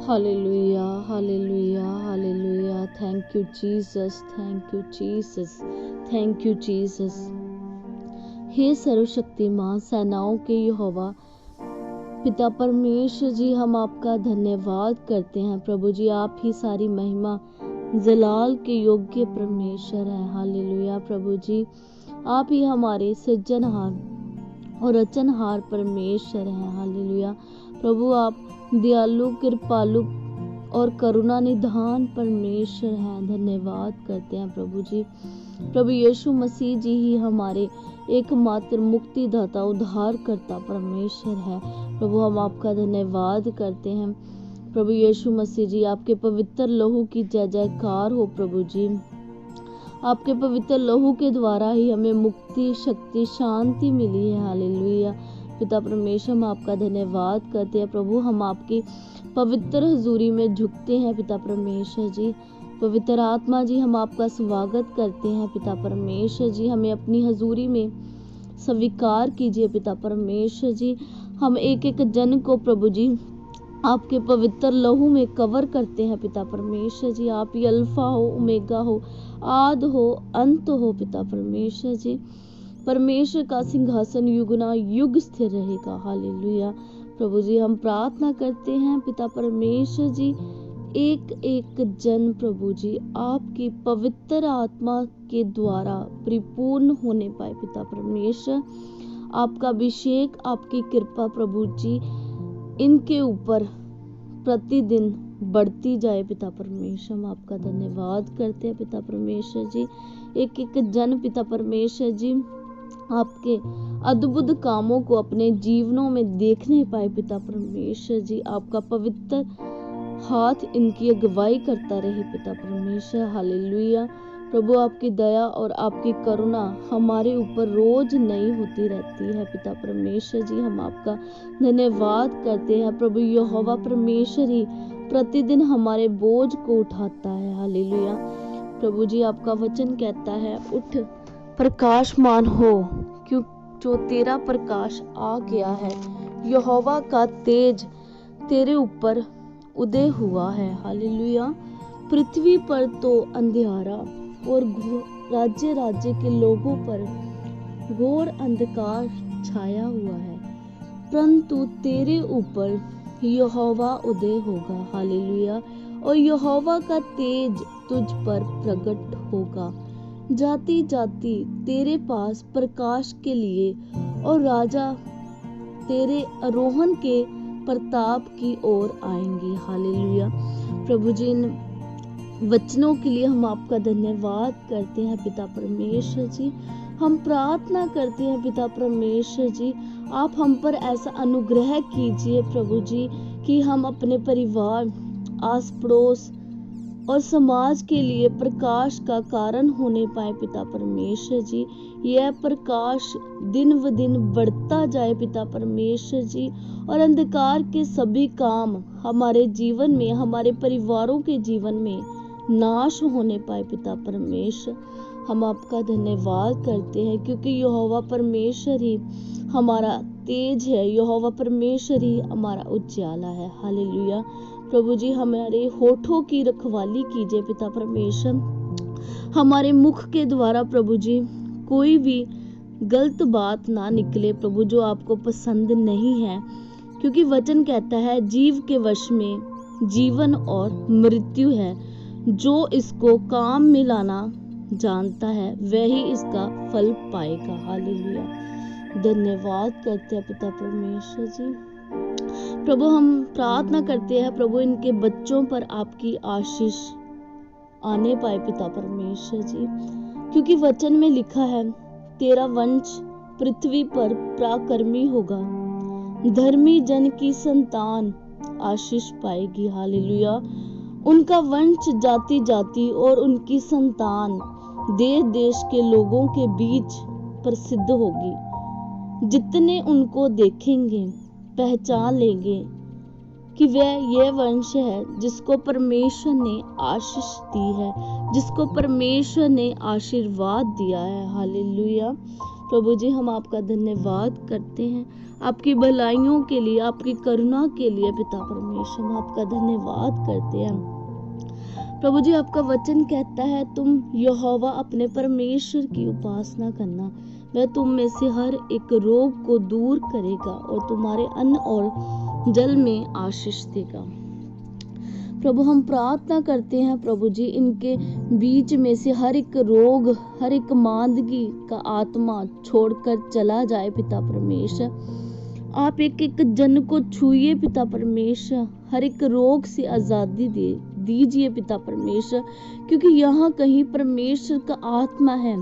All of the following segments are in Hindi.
Hallelujah, hallelujah, hallelujah. Thank you Jesus, thank you Jesus, thank you Jesus. हे सर्वशक्तिमान सेनाओं के यहोवा पिता परमेश्वर जी, हम आपका धन्यवाद करते हैं। प्रभु जी, आप ही सारी महिमा जलाल के योग्य परमेश्वर हैं। हालेलुया। प्रभु जी, आप ही हमारे सृजनहार और रचनहार परमेश्वर हैं। हालेलुया। प्रभु, आप दयालु, कृपालु और करुणा निधान परमेश्वर हैं। धन्यवाद करते हैं प्रभु जी। प्रभु यीशु मसीह जी ही हमारे एकमात्र मुक्तिदाता उद्धार करता परमेश्वर है। प्रभु, हम आपका धन्यवाद करते हैं। प्रभु यीशु मसीह जी, आपके पवित्र लहू की जय जयकार हो। प्रभु जी, आपके पवित्र लहू के द्वारा ही हमें मुक्ति, शक्ति, शांति मिली है। हालेलुया। पिता परमेश्वर, हम आपका धन्यवाद करते हैं। प्रभु, हम आपकी पवित्र हजूरी में झुकते हैं। पिता परमेश्वर जी, पवित्र आत्मा जी, हम आपका स्वागत करते हैं। पिता परमेश्वर जी, हमें अपनी हजूरी में स्वीकार कीजिए। पिता परमेश्वर जी, हम एक एक जन को प्रभु जी आपके पवित्र लहू में कवर करते हैं। पिता परमेश्वर जी, आप ही अल्फा हो, ओमेगा हो, आद हो, अंत हो। पिता परमेश्वर जी, परमेश्वर का सिंहासन युगना युग स्थिर रहेगा। हालेलुया। प्रभु जी, हम प्रार्थना करते हैं पिता परमेश्वर जी, एक एक जन प्रभु जी आपकी पवित्र आत्मा के द्वारा परिपूर्ण होने पाए। पिता परमेश्वर, आपका अभिषेक, आपकी कृपा प्रभु जी इनके ऊपर प्रतिदिन बढ़ती जाए। पिता परमेश्वर, हम आपका धन्यवाद करते हैं। पिता परमेश्वर जी, एक एक जन पिता परमेश्वर जी आपके अद्भुत कामों को अपने जीवनों में देखने पाए। पिता परमेश्वर जी, आपका पवित्र हाथ इनकी अगुवाई करता रहे। पिता परमेश्वर, हालेलुया। प्रभु, आपकी दया और आपकी करुणा हमारे ऊपर रोज नई होती रहती है। पिता परमेश्वर जी, हम आपका धन्यवाद करते हैं। प्रभु यहोवा परमेश्वर ही प्रतिदिन हमारे बोझ को उठाता है। हालेलुया। प्रभु जी, आपका वचन कहता है, उठ प्रकाशमान हो, क्यों जो तेरा प्रकाश आ गया है। यहोवा का तेज तेरे ऊपर उदय हुआ है। हालेलुया। पृथ्वी पर तो अंधियारा और राज्य राज्य के लोगों पर घोर अंधकार छाया हुआ है, परंतु तेरे ऊपर यहोवा उदय होगा। हालेलुया। और यहोवा का तेज तुझ पर प्रकट होगा। जाति जाति तेरे पास प्रकाश के लिए और राजा तेरे आरोहण के प्रताप की ओर आएंगे। हालेलुया। प्रभु जी, इन वचनों के लिए हम आपका धन्यवाद करते हैं। पिता परमेश्वर जी, हम प्रार्थना करते हैं पिता परमेश्वर जी, आप हम पर ऐसा अनुग्रह कीजिए प्रभु जी कि हम अपने परिवार, आस पड़ोस और समाज के लिए प्रकाश का कारण होने पाए। पिता परमेश्वर जी, यह प्रकाश दिन व दिन बढ़ता जाए। पिता परमेश्वर जी, और अंधकार के सभी काम हमारे जीवन में, हमारे परिवारों के जीवन में नाश होने पाए। पिता परमेश्वर, हम आपका धन्यवाद करते हैं, क्योंकि यहोवा परमेश्वर ही हमारा तेज है, यहोवा परमेश्वर ही हमारा उजाला है। हालेलुया। प्रभु जी, हमारे होठों की रखवाली कीजिए। पिता परमेश्वर, हमारे मुख के द्वारा प्रभु जी कोई भी गलत बात ना निकले प्रभु, जो आपको पसंद नहीं है, क्योंकि वचन कहता है, जीव के वश में जीवन और मृत्यु है, जो इसको काम में लाना जानता है वही इसका फल पाएगा। हालेलुया। धन्यवाद करते हैं पिता परमेश्वर जी। प्रभु, हम प्रार्थना करते हैं प्रभु, इनके बच्चों पर आपकी आशीष आने पाए। पिता परमेश्वर जी, क्योंकि वचन में लिखा है, तेरा वंश पृथ्वी पर पराक्रमी होगा, धर्मी जन की संतान आशीष पाएगी। हालेलुया। उनका वंश जाति जाति और उनकी संतान देश देश के लोगों के बीच प्रसिद्ध होगी। जितने उनको देखेंगे पहचान लेंगे कि वह यह वंश है जिसको परमेश्वर ने आशीष दी है, जिसको परमेश्वर ने आशीर्वाद दिया है। हालेलुया। प्रभु जी हम आपका धन्यवाद करते हैं आपकी भलाइयों के लिए, आपकी करुणा के लिए पिता परमेश्वर, हम आपका धन्यवाद करते हैं। प्रभु जी आपका वचन कहता है तुम यहोवा अपने परमेश्वर की उपासना करना, वह तुम में से हर एक रोग को दूर करेगा और तुम्हारे अन्न और जल में आशीष देगा। प्रभु हम प्रार्थना करते हैं प्रभु जी इनके बीच में से हर एक रोग, हर एक मांदगी का आत्मा छोड़कर चला जाए पिता परमेश्वर। आप एक एक जन को छूइए पिता परमेश्वर, हर एक रोग से आजादी दीजिए पिता परमेश्वर, क्योंकि यहाँ कहीं परमेश्वर का आत्मा है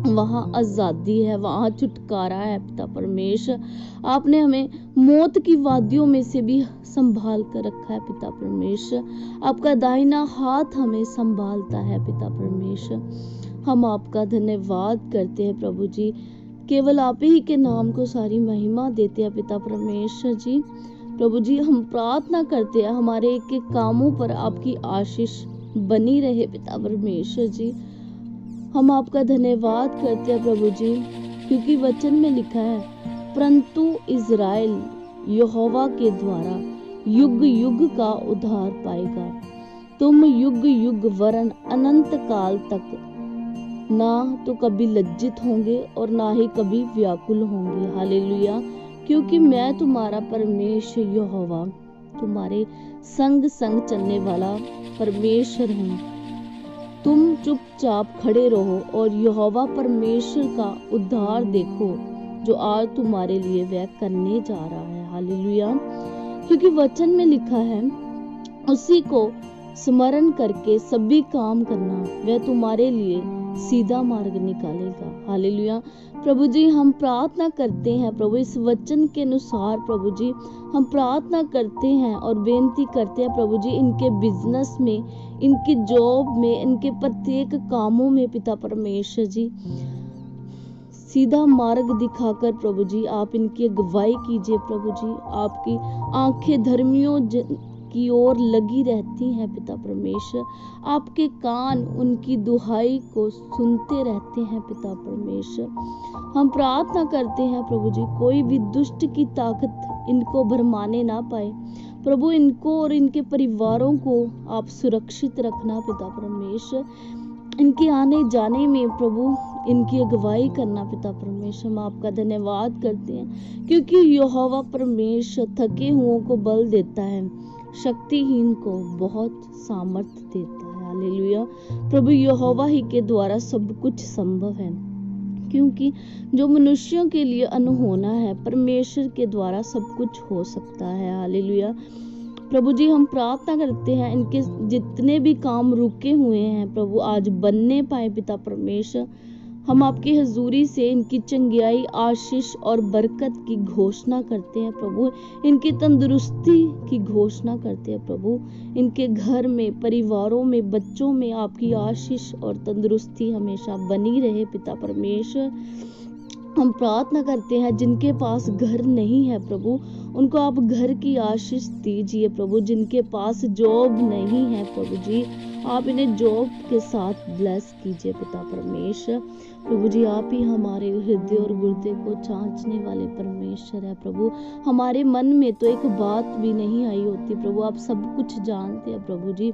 वहाँ आजादी है, वहाँ छुटकारा है पिता परमेश्वर। आपने हमें मौत की वादियों में से भी संभाल कर रखा है पिता परमेश्वर, आपका दाहिना हाथ हमें संभालता है पिता परमेश्वर। हम आपका धन्यवाद करते हैं प्रभु जी, केवल आप ही के नाम को सारी महिमा देते हैं पिता परमेश्वर जी। प्रभु जी हम प्रार्थना करते हैं हमारे एक एक कामों पर आपकी आशीष बनी रहे पिता परमेश्वर जी। हम आपका धन्यवाद करते हैं प्रभु जी, क्योंकि वचन में लिखा है परंतु इज़राइल यहोवा के द्वारा युग युग का उद्धार पाएगा। तुम युग युग वरन अनंत काल तक ना तो कभी लज्जित होंगे और ना ही कभी व्याकुल होंगे। हालेलुया, क्योंकि मैं तुम्हारा परमेश्वर यहोवा तुम्हारे संग संग चलने वाला परमेश्वर हूँ। तुम चुपचाप खड़े रहो और यहोवा परमेश्वर का उद्धार देखो जो आज तुम्हारे लिए वह करने जा रहा है। हालेलुया, क्योंकि वचन में लिखा है उसी को स्मरण करके सभी काम करना, वह तुम्हारे लिए सीधा मार्ग निकालेगा। हालेलुया। प्रभु जी हम प्रार्थना करते हैं प्रभु इस वचन के अनुसार, प्रभु जी हम प्रार्थना करते हैं और बेनती करते हैं प्रभु जी इनके बिजनेस में, इनकी जॉब में, इनके प्रत्येक कामों में पिता परमेश्वर जी सीधा मार्ग दिखाकर प्रभु जी आप इनकी अगुवाई कीजिए। प्रभु जी आपकी आंखें धर्मियों की ओर लगी रहती हैं पिता परमेश्वर, आपके कान उनकी दुहाई को सुनते रहते हैं पिता परमेश्वर। हम प्रार्थना करते हैं प्रभु जी कोई भी दुष्ट की ताकत इनको भरमाने ना पाए प्रभु, इनको और इनके परिवारों को आप सुरक्षित रखना पिता परमेश्वर। इनके आने जाने में प्रभु इनकी अगुवाई करना पिता परमेश्वर। हम आपका धन्यवाद करते हैं क्योंकि यहोवा परमेश्वर थके हुओं को बल देता है, शक्तिहीन को बहुत सामर्थ्य देता है। हालेलुया। प्रभु यहोवा ही के द्वारा सब कुछ संभव है, क्योंकि जो मनुष्यों के लिए अनहोना है परमेश्वर के द्वारा सब कुछ हो सकता है। हालेलुया। प्रभु जी हम प्रार्थना करते हैं इनके जितने भी काम रुके हुए हैं प्रभु आज बनने पाए पिता परमेश्वर। हम आपकी हजूरी से इनकी चंगियाई, आशीष और बरकत की घोषणा करते हैं प्रभु, इनकी तंदुरुस्ती की घोषणा करते हैं प्रभु, इनके घर में, परिवारों में, बच्चों में आपकी आशीष और तंदुरुस्ती हमेशा बनी रहे पिता परमेश्वर। हम प्रार्थना करते हैं जिनके पास घर नहीं है प्रभु उनको आप घर की आशीष दीजिए प्रभु, जिनके पास जॉब नहीं है प्रभु जी आप इन्हें जॉब के साथ ब्लेस कीजिए पिता परमेश्वर। प्रभु जी आप ही हमारे हृदय और गुर्दे को जांचने वाले परमेश्वर है प्रभु, हमारे मन में तो एक बात भी नहीं आई होती प्रभु, आप सब कुछ जानते हैं प्रभु जी।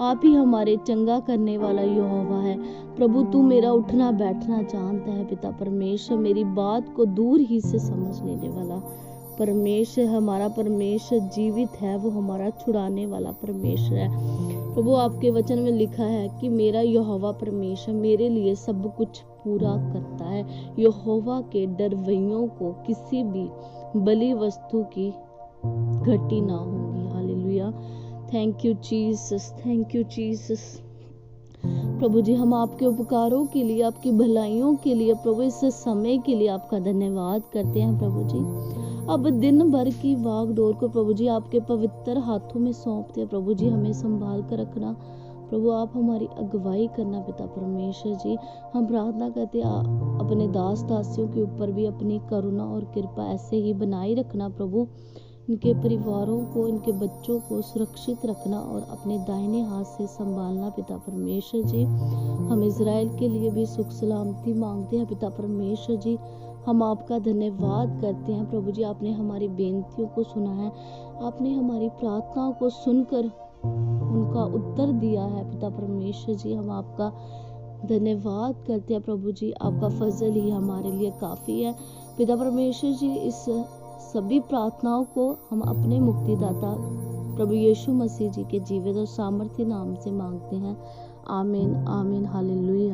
आप ही हमारे चंगा करने वाला यहोवा है प्रभु, तू मेरा उठना बैठना जानता है पिता परमेश्वर, मेरी बात को दूर ही से समझ लेने वाला परमेश्वर। हमारा परमेश्वर जीवित है, वो हमारा छुड़ाने वाला परमेश्वर है प्रभु। आपके वचन में लिखा है कि मेरा यहोवा परमेश्वर मेरे लिए सब कुछ पूरा करता है, यहोवा के डरवैयों को किसी भी बलि वस्तु की घटी ना होगी। Hallelujah. Thank you Jesus, thank you Jesus. प्रभु जी हम आपके उपकारों के लिए, आपकी भलाइयों के लिए प्रभु इस समय के लिए आपका धन्यवाद करते हैं प्रभु जी। अब दिन भर की भागदौड़ को प्रभु जी आपके पवित्र हाथों में सौंपते हैं प्रभु जी, हमें संभाल कर रखना प्रभु, आप हमारी अगुवाई करना पिता परमेश्वर जी। हम प्रार्थना करते हैं अपने दास दासियों के ऊपर भी अपनी करुणा और कृपा ऐसे ही बनाए रखना प्रभु, इनके परिवारों को, इनके बच्चों को सुरक्षित रखना और अपने दाहिने हाथ से संभालना पिता परमेश्वर जी। हम इज़राइल के लिए भी सुख सलामती मांगते हैं पिता परमेश्वर जी। हम आपका धन्यवाद करते हैं प्रभु जी, आपने हमारी बेनतियों को सुना है, आपने हमारी प्रार्थनाओं को सुनकर उनका उत्तर दिया है पिता परमेश्वर जी। हम आपका धन्यवाद करते हैं प्रभु जी, आपका फजल ही हमारे लिए काफ़ी है पिता परमेश्वर जी। इस सभी प्रार्थनाओं को हम अपने मुक्तिदाता प्रभु यीशु मसीह जी के जीवित और सामर्थ्य नाम से मांगते हैं। आमीन आमीन हालेलुया।